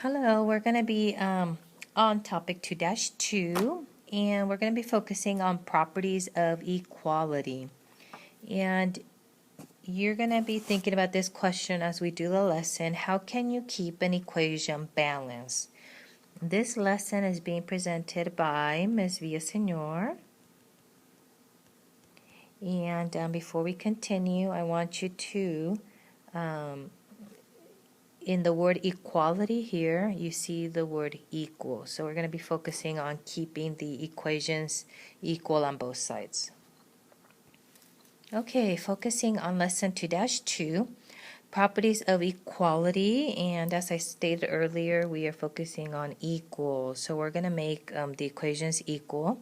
Hello, we're going to be on topic 2-2, and we're going to be focusing on properties of equality. And you're going to be thinking about this question as we do the lesson. How can you keep an equation balanced? This lesson is being presented by Ms. Villaseñor. And before we continue, I want you to in the word equality here, you see the word equal. So we're going to be focusing on keeping the equations equal on both sides. Okay, focusing on lesson 2-2, properties of equality. And as I stated earlier, we are focusing on equal. So we're going to make the equations equal.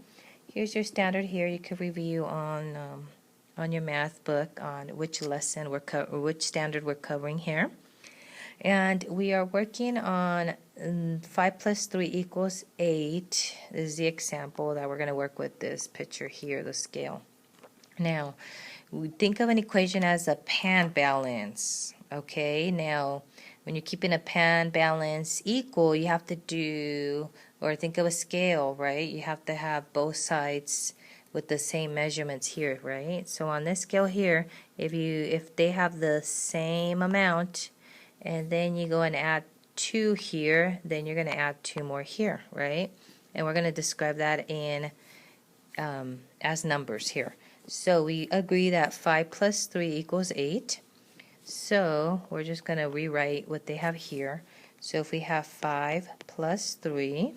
Here's your standard here. You can review on your math book on which lesson which standard we're covering here. And we are working on 5 plus 3 equals 8. This is the example that we're going to work with this picture here, the scale. Now, we think of an equation as a pan balance. Okay, now when you're keeping a pan balance equal, you have to do, or think of a scale, right? You have to have both sides with the same measurements here, right? So on this scale here, if they have the same amount, and then you go and add 2 here, then you're going to add 2 more here, right? And we're going to describe that in as numbers here. So we agree that 5 plus 3 equals 8. So we're just going to rewrite what they have here. So if we have 5 plus 3,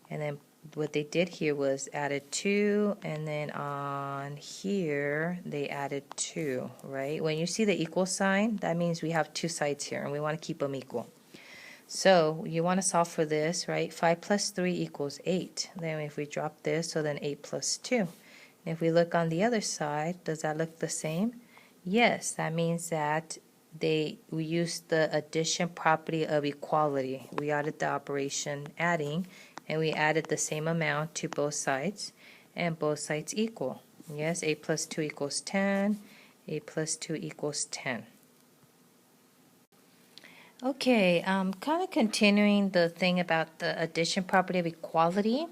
and then what they did here was added 2, and then on here they added 2, right? When you see the equal sign, that means we have 2 sides here, and we want to keep them equal. So you want to solve for this, right? 5 plus 3 equals 8. Then if we drop this, so then 8 plus 2. If we look on the other side, does that look the same? Yes, that means that we use the addition property of equality. We added the operation adding, and we added the same amount to both sides, and both sides equal. Yes, 8 plus 2 equals 10, 8 plus 2 equals 10. Okay, kind of continuing the thing about the addition property of equality.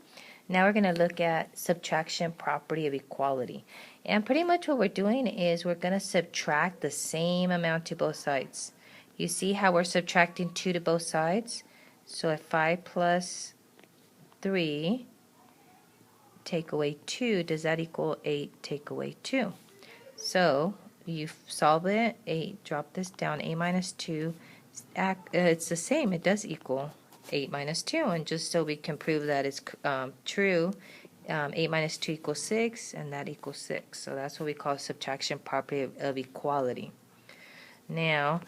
Now we're going to look at subtraction property of equality. And pretty much what we're doing is we're going to subtract the same amount to both sides. You see how we're subtracting 2 to both sides? So if 5 plus 3 take away 2, does that equal 8 take away 2? So you solve it, 8, drop this down, a minus 2, it's the same, it does equal 8 minus 2, and just so we can prove that it's true, 8 minus 2 equals 6, and that equals 6. So that's what we call subtraction property of equality. Now,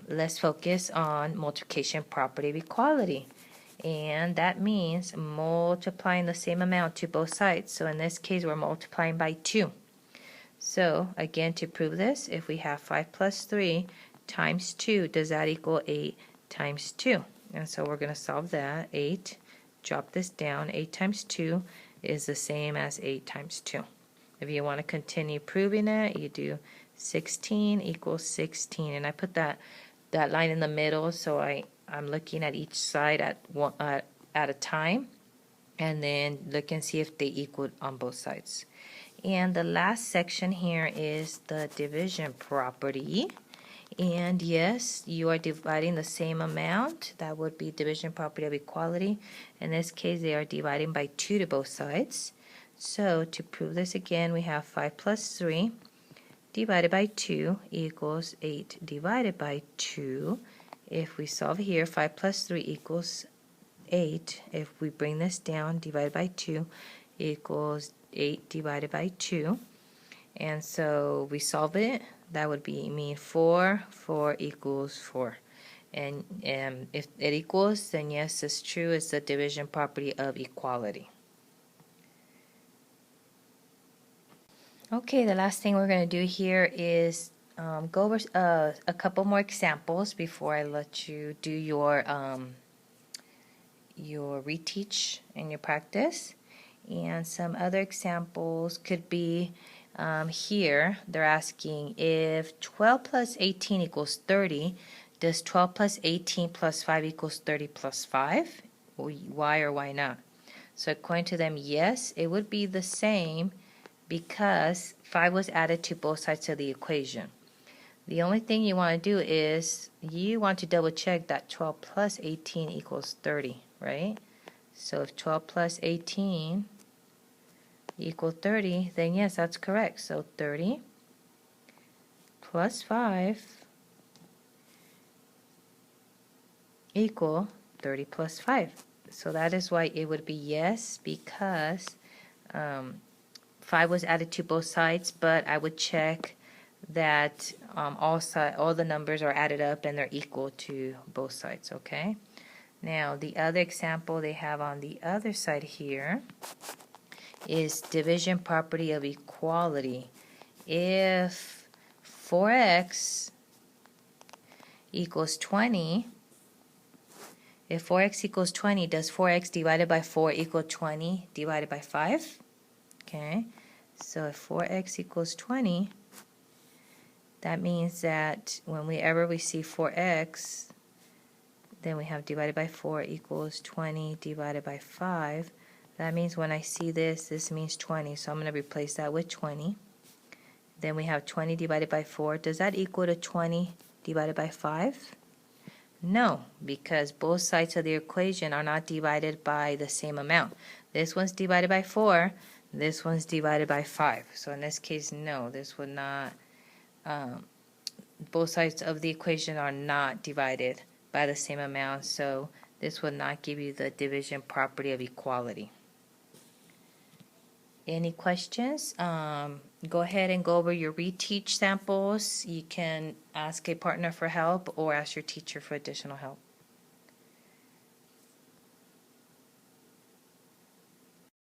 let's focus on multiplication property of equality. And that means multiplying the same amount to both sides. So in this case, we're multiplying by 2. So again, to prove this, if we have 5 plus 3 times 2, does that equal 8 times 2? And so we're going to solve that. 8, drop this down. 8 times 2 is the same as 8 times 2. If you want to continue proving it, you do 16 equals 16. And I put that line in the middle, so I'm looking at each side at a time, and then look and see if they equal on both sides. And the last section here is the division property. And yes, you are dividing the same amount. That would be division property of equality. In this case, they are dividing by 2 to both sides. So to prove this again, we have 5 plus 3 divided by 2 equals 8 divided by 2. If we solve here, 5 plus 3 equals 8. If we bring this down, divided by 2 equals 8 divided by 2. And so we solve it. That would mean 4 equals 4. And if it equals, then yes, it's true. It's the division property of equality. Okay, the last thing we're going to do here is go over a couple more examples before I let you do your reteach and your practice. And some other examples could be here. They're asking if 12 plus 18 equals 30, Does 12 plus 18 plus 5 equals 30 plus 5? Why or why not? So according to them, yes, it would be the same because 5 was added to both sides of the equation. The only thing you want to do is you want to double check that 12 plus 18 equals 30, right? So if 12 plus 18 equal 30, then yes, that's correct. So 30 plus 5 equal 30 plus 5. So that is why it would be yes, because 5 was added to both sides, but I would check that all the numbers are added up and they're equal to both sides, okay? Now, the other example they have on the other side here is division property of equality. If 4x equals 20, if 4x equals 20, does 4x divided by 4 equal 20 divided by 5? Okay, so if 4x equals 20, that means that whenever we see 4x, then we have divided by 4 equals 20 divided by 5. That means when I see this, this means 20, so I'm going to replace that with 20. Then we have 20 divided by 4. Does that equal to 20 divided by 5? No, because both sides of the equation are not divided by the same amount. This one's divided by 4, this one's divided by 5. So in this case, no, this would not, both sides of the equation are not divided by the same amount, so this would not give you the division property of equality. Any questions? Go ahead and go over your reteach samples. You can ask a partner for help or ask your teacher for additional help.